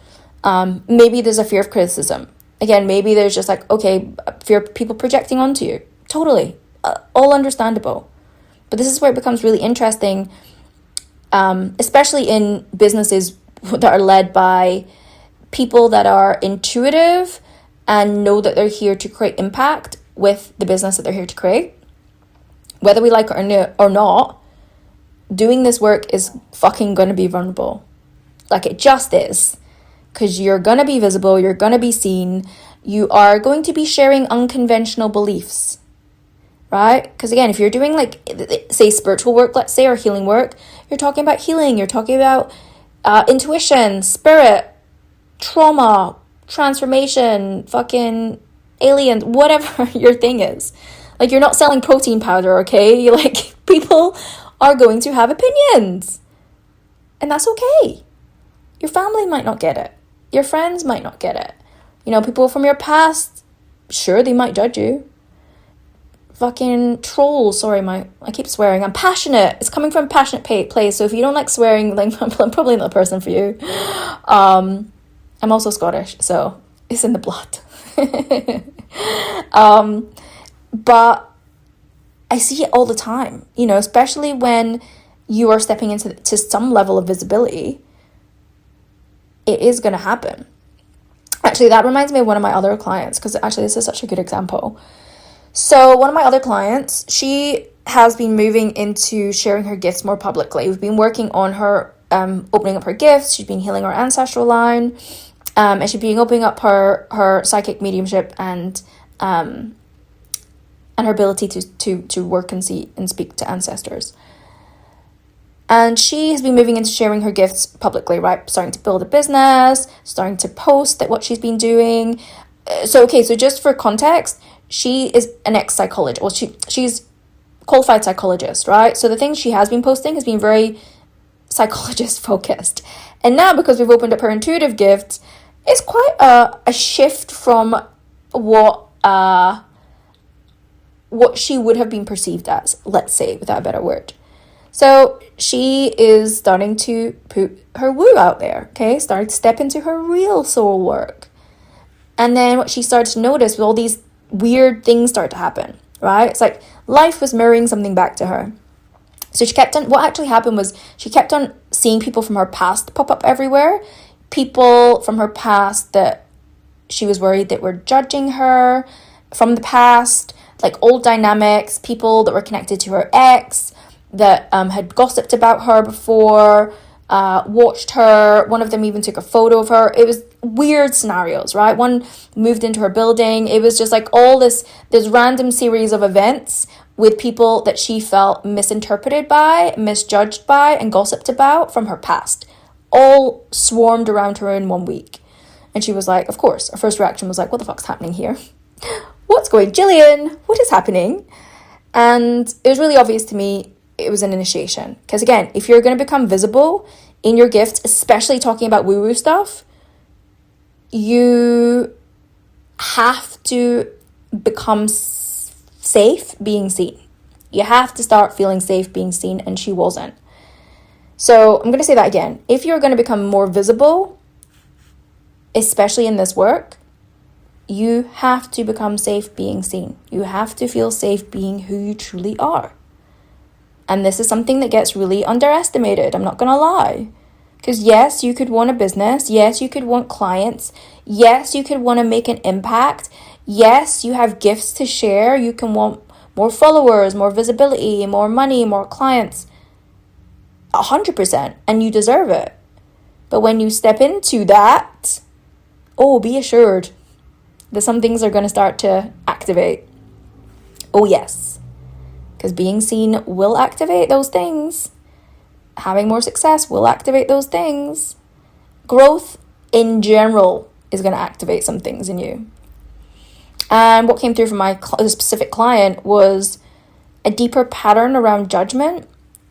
Maybe there's a fear of criticism. Again, maybe there's just like, okay, fear of people projecting onto you. Totally. All understandable. But this is where it becomes really interesting, especially in businesses that are led by people that are intuitive and know that they're here to create impact with the business that they're here to create. Whether we like it or not, doing this work is fucking going to be vulnerable. Like it just is. Because you're going to be visible, you're going to be seen, you are going to be sharing unconventional beliefs. Right? Because again, if you're doing like, say, spiritual work, let's say, or healing work, you're talking about healing, you're talking about intuition, spirit, trauma, transformation, fucking aliens, whatever your thing is. Like, you're not selling protein powder, okay? You're like, people are going to have opinions. And that's okay. Your family might not get it. Your friends might not get it. People from your past, sure, they might judge you. Fucking trolls, sorry, I keep swearing. I'm passionate. It's coming from a passionate place. So if you don't like swearing, like, I'm probably not the person for you. I'm also Scottish, so it's in the blood. But I see it all the time, especially when you are stepping into some level of visibility. It is going to happen. Actually, that reminds me of one of my other clients, because actually this is such a good example. So one of my other clients, she has been moving into sharing her gifts more publicly. We've been working on her opening up her gifts. She's been healing her ancestral line, and she's been opening up her psychic mediumship and her ability to work and see and speak to ancestors. And she has been moving into sharing her gifts publicly, right? Starting to build a business, starting to post what she's been doing. So just for context, she is an ex-psychologist. Well, she's qualified psychologist, right? So the things she has been posting has been very psychologist focused. And now, because we've opened up her intuitive gift, it's quite a shift from what she would have been perceived as, let's say, without a better word. So she is starting to put her woo out there, okay? Starting to step into her real soul work. And then what she started to notice was all these weird things start to happen, right? It's like life was mirroring something back to her. So what actually happened was she kept on seeing people from her past pop up everywhere. People from her past that she was worried that were judging her from the past, like old dynamics, people that were connected to her ex, that had gossiped about her before, watched her. One of them even took a photo of her. It was weird scenarios, right? One moved into her building. It was just like all this random series of events with people that she felt misinterpreted by, misjudged by, and gossiped about from her past. All swarmed around her in 1 week. And she was like, of course, her first reaction was like, what the fuck's happening here? Jillian, what is happening? And it was really obvious to me it was an initiation. Because again, if you're going to become visible in your gifts, especially talking about woo-woo stuff, you have to become safe being seen. You have to start feeling safe being seen, and she wasn't. So I'm going to say that again. If you're going to become more visible especially in this work, you have to become safe being seen. You have to feel safe being who you truly are. And this is something that gets really underestimated, I'm not going to lie. Because yes, you could want a business. Yes, you could want clients. Yes, you could want to make an impact. Yes, you have gifts to share. You can want more followers, more visibility, more money, more clients. 100%. And you deserve it. But when you step into that, be assured that some things are going to start to activate. Oh, yes. Because being seen will activate those things. Having more success will activate those things. Growth in general is going to activate some things in you. And what came through from my specific client was a deeper pattern around judgment,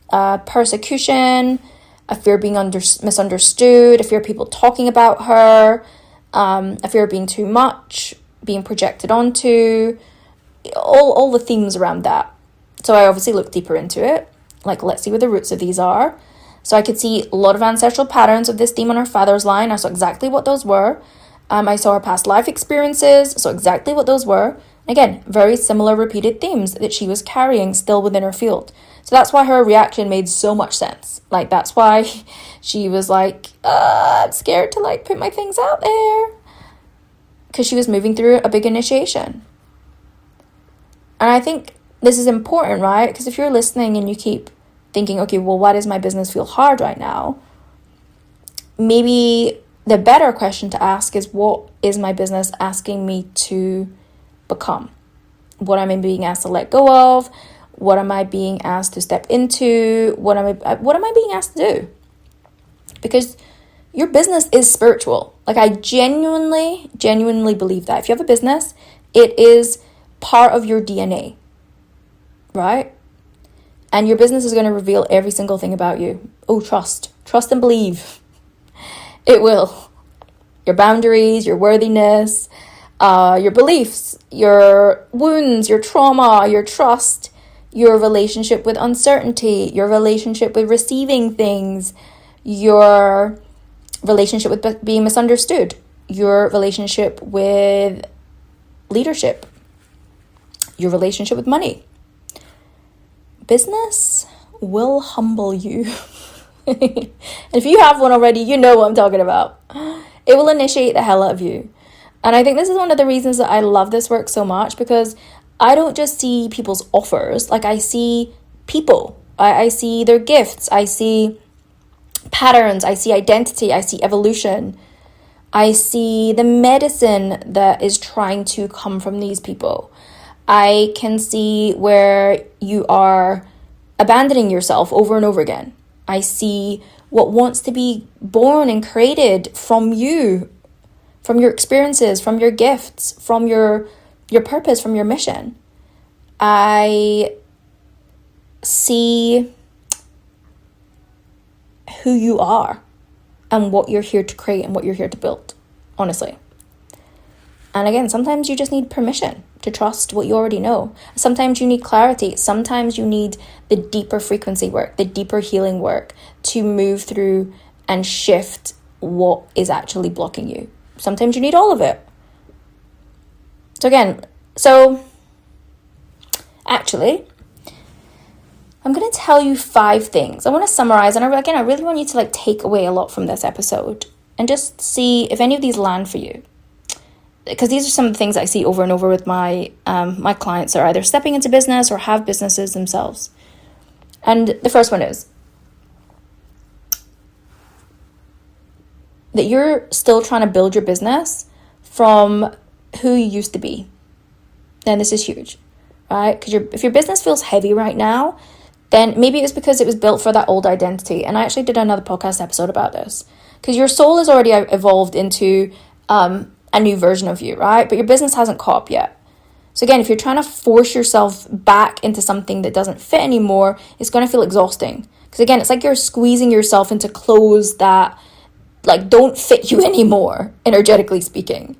persecution, a fear of being misunderstood, a fear of people talking about her, a fear of being too much, being projected onto, all the themes around that. So I obviously looked deeper into it. Like, let's see what the roots of these are. So I could see a lot of ancestral patterns of this theme on her father's line. I saw exactly what those were. I saw her past life experiences, saw exactly what those were. Again, very similar repeated themes that she was carrying still within her field. So that's why her reaction made so much sense. Like, that's why she was like, I'm scared to like put my things out there. Because she was moving through a big initiation. And I think this is important, right? Because if you're listening and you keep thinking, okay, well, why does my business feel hard right now? Maybe the better question to ask is, what is my business asking me to become? What am I being asked to let go of? What am I being asked to step into? What am I being asked to do? Because your business is spiritual. Like, I genuinely believe that. If you have a business, it is part of your DNA, right? And your business is going to reveal every single thing about you. Oh, trust and believe. It will. Your boundaries, your worthiness, your beliefs, your wounds, your trauma, your trust, your relationship with uncertainty, your relationship with receiving things, your relationship with being misunderstood, your relationship with leadership, your relationship with money. Business will humble you. And if you have one already, you know what I'm talking about. It will initiate the hell out of you. And I think this is one of the reasons that I love this work so much, because I don't just see people's offers. Like, I see people. I see their gifts. I see patterns. I see identity. I see evolution. I see the medicine that is trying to come from these people. I can see where you are abandoning yourself over and over again. I see what wants to be born and created from you, from your experiences, from your gifts, from your purpose, from your mission. I see who you are and what you're here to create and what you're here to build, honestly. And again, sometimes you just need permission to trust what you already know. Sometimes you need clarity. Sometimes you need the deeper frequency work, the deeper healing work to move through and shift what is actually blocking you. Sometimes you need all of it. So actually, I'm going to tell you 5 things. I want to summarize, and I really want you to take away a lot from this episode and just see if any of these land for you. Because these are some of the things I see over and over with my clients that are either stepping into business or have businesses themselves. And the first one is that you're still trying to build your business from who you used to be. And this is huge, right? Because if your business feels heavy right now, then maybe it's because it was built for that old identity. And I actually did another podcast episode about this. Because your soul has already evolved into a new version of you, right? But your business hasn't caught up yet. So again, if you're trying to force yourself back into something that doesn't fit anymore, it's going to feel exhausting. Because again, it's like you're squeezing yourself into clothes that don't fit you anymore, energetically speaking.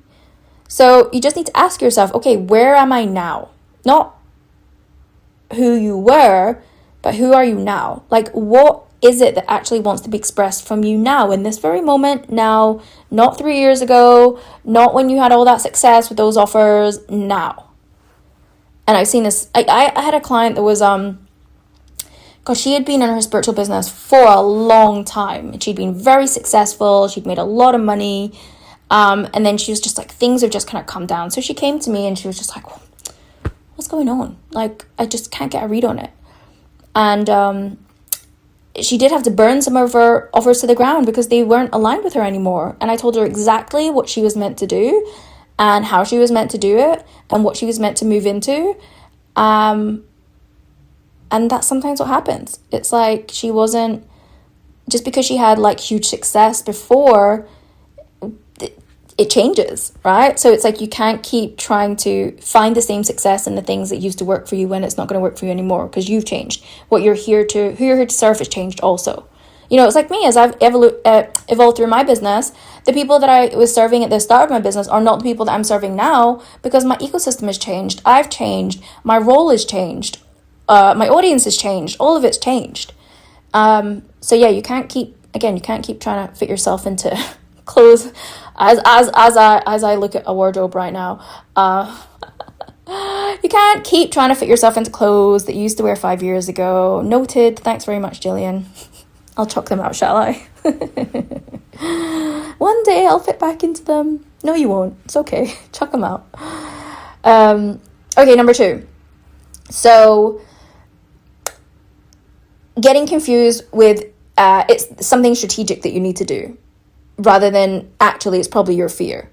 So you just need to ask yourself, okay, where am I now? Not who you were, but who are you now? What is it that actually wants to be expressed from you now, in this very moment, now, not 3 years ago, not when you had all that success with those offers, now. And I've seen this, I had a client that was, because she had been in her spiritual business for a long time, and she'd been very successful, she'd made a lot of money, and then she was just like, things have just kind of come down. So she came to me and she was just like, what's going on? Like, I just can't get a read on it. And she did have to burn some of her offers to the ground because they weren't aligned with her anymore. And I told her exactly what she was meant to do and how she was meant to do it and what she was meant to move into. And that's sometimes what happens. It's like she wasn't, just because she had like huge success before, it changes, right? So it's like you can't keep trying to find the same success in the things that used to work for you when it's not going to work for you anymore, because you've changed. Who you're here to serve has changed also. You know, it's like me, as I've evolved through my business, the people that I was serving at the start of my business are not the people that I'm serving now, because my ecosystem has changed. I've changed. My role has changed. My audience has changed. All of it's changed. So yeah, you can't keep trying to fit yourself into clothes. As I look at a wardrobe right now, you can't keep trying to fit yourself into clothes that you used to wear 5 years ago. Noted. Thanks very much, Jillian. I'll chuck them out, shall I? One day I'll fit back into them. No, you won't. It's okay. Chuck them out. Okay, number 2. So, getting confused with it's something strategic that you need to do, rather than actually it's probably your fear.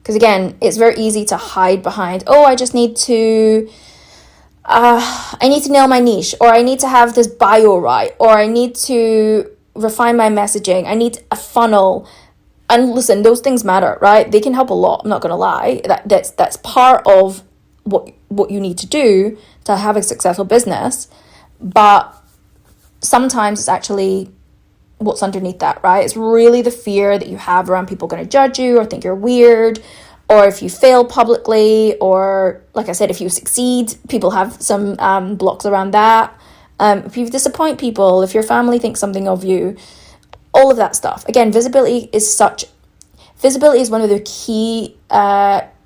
Because again, it's very easy to hide behind, I just need to nail my niche, or I need to have this bio right, or I need to refine my messaging, I need a funnel. And listen, those things matter, right? They can help a lot, I'm not gonna lie. That's part of what you need to do to have a successful business. But sometimes it's actually what's underneath that, right? It's really the fear that you have around people going to judge you or think you're weird, or if you fail publicly, or like I said, if you succeed, people have some blocks around that. If you disappoint people, if your family thinks something of you, all of that stuff. Again, visibility is one of the key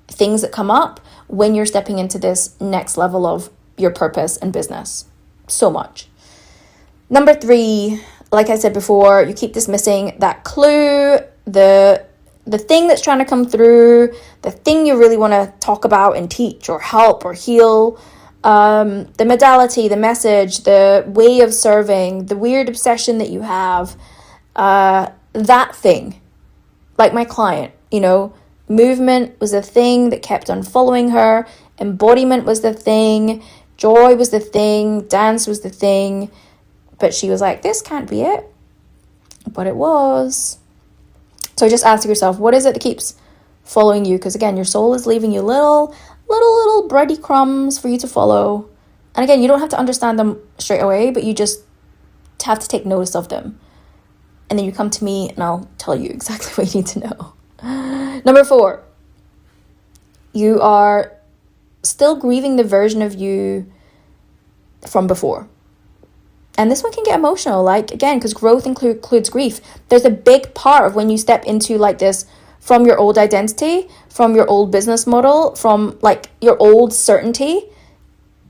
things that come up when you're stepping into this next level of your purpose and business. So much. Number 3, like I said before, you keep dismissing that clue, the thing that's trying to come through, the thing you really want to talk about and teach or help or heal, the modality, the message, the way of serving, the weird obsession that you have, that thing. Like my client, movement was the thing that kept on following her, embodiment was the thing, joy was the thing, dance was the thing. But she was like, this can't be it. But it was. So just ask yourself, what is it that keeps following you? Because again, your soul is leaving you little breadcrumbs for you to follow. And again, you don't have to understand them straight away, but you just have to take notice of them. And then you come to me and I'll tell you exactly what you need to know. Number 4, you are still grieving the version of you from before. And this one can get emotional, like, again, because growth includes grief. There's a big part of when you step into like this from your old identity, from your old business model, from like your old certainty,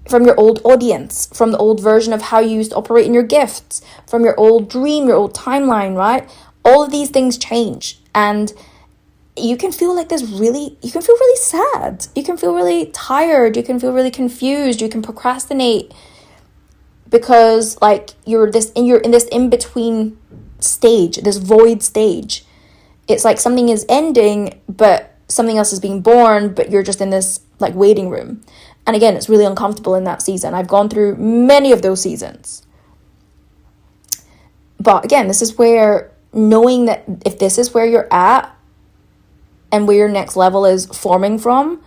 from your old audience, from the old version of how you used to operate in your gifts, from your old dream, your old timeline, right? All of these things change. And you can feel like you can feel really sad. You can feel really tired. You can feel really confused. You can procrastinate. Because like you're in this in-between stage, this void stage. It's like something is ending, but something else is being born, but you're just in this like waiting room. And again, it's really uncomfortable in that season. I've gone through many of those seasons. But again, this is where knowing that if this is where you're at and where your next level is forming from,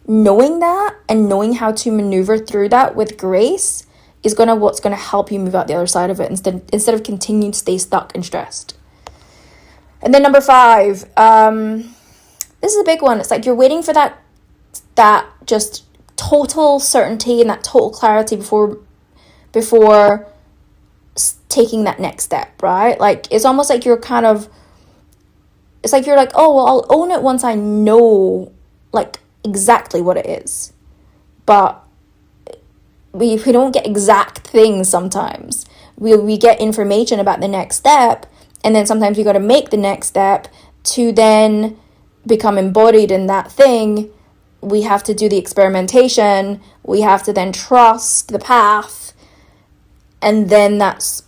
knowing that and knowing how to maneuver through that with grace is what's gonna help you move out the other side of it instead of continuing to stay stuck and stressed. And then number 5, this is a big one. It's like you're waiting for that just total certainty and that total clarity before taking that next step, right? Like, it's almost like you're kind of, it's like you're like, oh, well, I'll own it once I know, like, exactly what it is. But we don't get exact things sometimes. We get information about the next step, and then sometimes we got to make the next step to then become embodied in that thing. We have to do the experimentation. We have to then trust the path, and then that's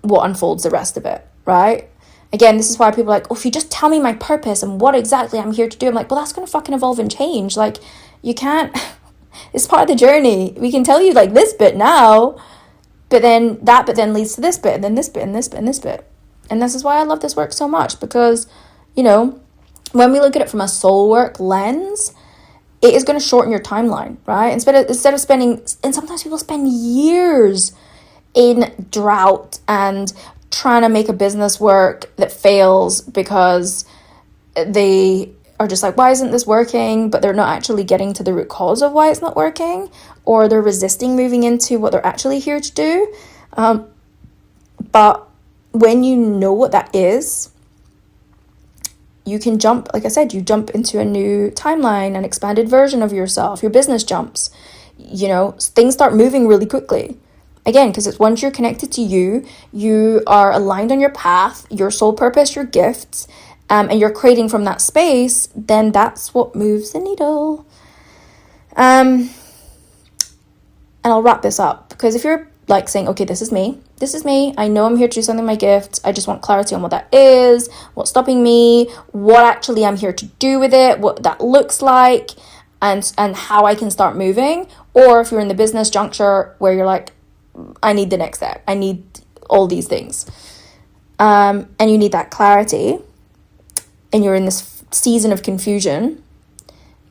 what unfolds the rest of it, right? Again, this is why people are like, oh, if you just tell me my purpose and what exactly I'm here to do, I'm like, well, that's going to fucking evolve and change. Like, you can't, it's part of the journey. We can tell you like this bit now, but then leads to this bit, and then this bit, and this bit, and this bit. And this is why I love this work so much, because, you know, when we look at it from a soul work lens, it is going to shorten your timeline, right? Instead of spending, and sometimes people spend years in drought and trying to make a business work that fails because they are just like, why isn't this working? But they're not actually getting to the root cause of why it's not working, or they're resisting moving into what they're actually here to do. But when you know what that is, you can jump, like I said, you jump into a new timeline, an expanded version of yourself. Your business jumps, you know, things start moving really quickly. Again, because it's once you're connected to you, you are aligned on your path, your soul purpose, your gifts, and you're creating from that space, then that's what moves the needle. And I'll wrap this up, because if you're like saying, okay, this is me, I know I'm here to do something with my gifts, I just want clarity on what that is, what's stopping me, what actually I'm here to do with it, what that looks like, and how I can start moving. Or if you're in the business juncture where you're like, I need the next step, I need all these things, and you need that clarity, and you're in this season of confusion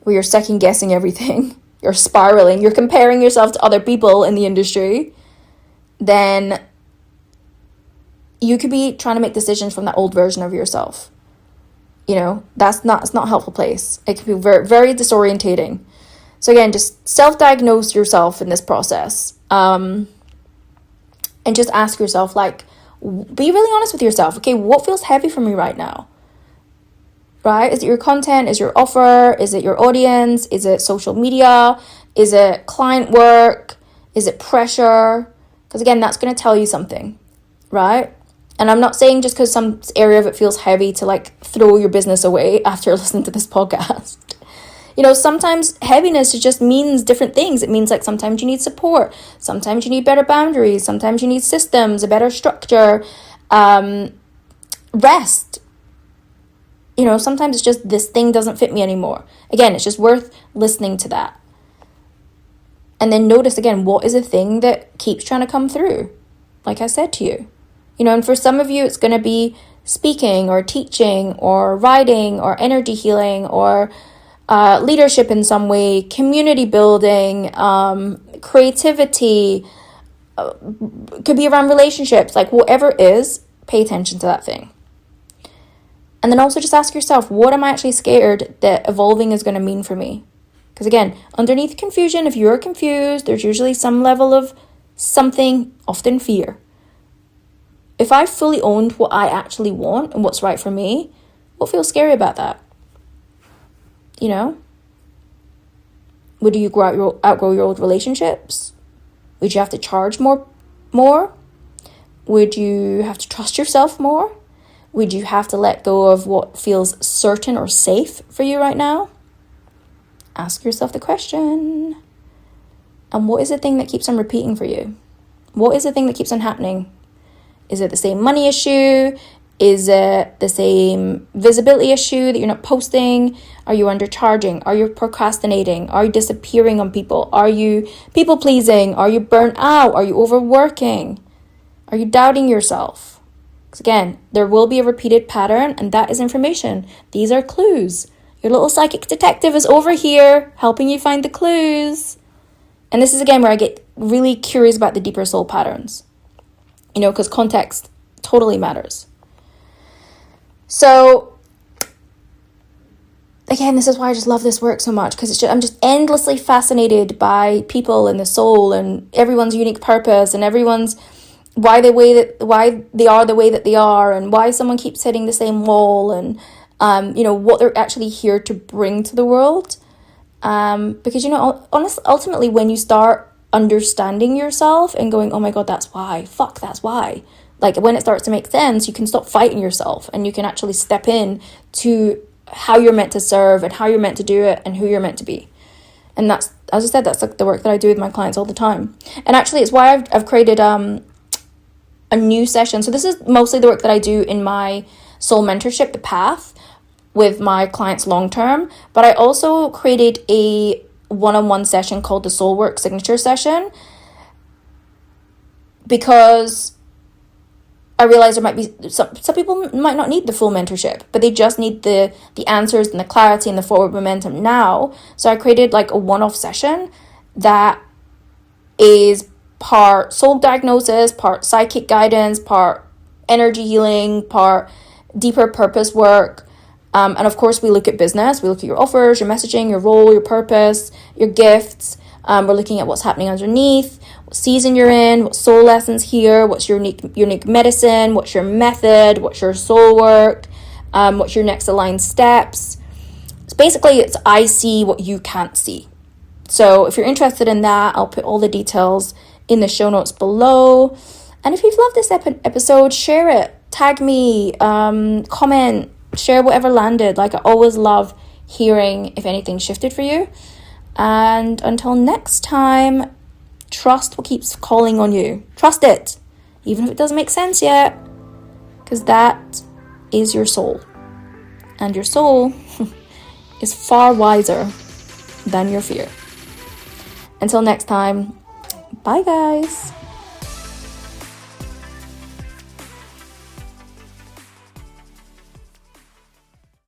where you're second guessing everything, you're spiraling, you're comparing yourself to other people in the industry, then you could be trying to make decisions from that old version of yourself. You know, it's not a helpful place. It can be very, very disorientating. So again, just self-diagnose yourself in this process. And just ask yourself, like, be really honest with yourself. Okay, what feels heavy for me right now? Right? Is it your content? Is it your offer? Is it your audience? Is it social media? Is it client work? Is it pressure? Because again, that's going to tell you something, right? And I'm not saying just because some area of it feels heavy to like throw your business away after listening to this podcast. You know, sometimes heaviness just means different things. It means like sometimes you need support. Sometimes you need better boundaries. Sometimes you need systems, a better structure, rest. You know, sometimes it's just this thing doesn't fit me anymore. Again, it's just worth listening to that. And then notice again, what is a thing that keeps trying to come through? Like I said to you. You know, and for some of you, it's going to be speaking or teaching or writing or energy healing or leadership in some way, community building, creativity, could be around relationships, like whatever it is, pay attention to that thing. And then also just ask yourself, what am I actually scared that evolving is going to mean for me? Because again, underneath confusion, if you're confused, there's usually some level of something, often fear. If I fully owned what I actually want and what's right for me, what feels scary about that? You know? Would you outgrow your old relationships? Would you have to charge more? Would you have to trust yourself more? Would you have to let go of what feels certain or safe for you right now? Ask yourself the question. And what is the thing that keeps on repeating for you? What is the thing that keeps on happening? Is it the same money issue? Is it the same visibility issue that you're not posting? Are you undercharging? Are you procrastinating? Are you disappearing on people? Are you people pleasing? Are you burnt out? Are you overworking? Are you doubting yourself? Because again, there will be a repeated pattern, and that is information. These are clues. Your little psychic detective is over here helping you find the clues. And this is again where I get really curious about the deeper soul patterns. You know, because context totally matters. So, again, this is why I just love this work so much, because I'm just endlessly fascinated by people and the soul and everyone's unique purpose and everyone's why they are the way that they are, and why someone keeps hitting the same wall, and what they're actually here to bring to the world. Because honestly, ultimately, when you start understanding yourself and going, oh my god, that's why, fuck, that's why, like when it starts to make sense, you can stop fighting yourself, and you can actually step in to how you're meant to serve, and how you're meant to do it, and who you're meant to be. And that's, as I said, that's like the work that I do with my clients all the time. And actually, it's why I've created a new session. So this is mostly the work that I do in my soul mentorship, the path, with my clients long term. But I also created a one-on-one session called the Soul Work Signature Session, because I realize there might be some people might not need the full mentorship, but they just need the answers and the clarity and the forward momentum now. So I created like a one-off session that is part soul diagnosis, part psychic guidance, part energy healing, part deeper purpose work. And of course, we look at business. We look at your offers, your messaging, your role, your purpose, your gifts. We're looking at what's happening underneath, what season you're in, what soul lessons here, what's your unique medicine, what's your method, what's your soul work, what's your next aligned steps. So basically, it's I see what you can't see. So if you're interested in that, I'll put all the details in the show notes below. And if you've loved this episode, share it, tag me, comment, share whatever landed. Like, I always love hearing if anything shifted for you. And until next time, trust what keeps calling on you. Trust it, even if it doesn't make sense yet, because that is your soul. And your soul is far wiser than your fear. Until next time, bye guys.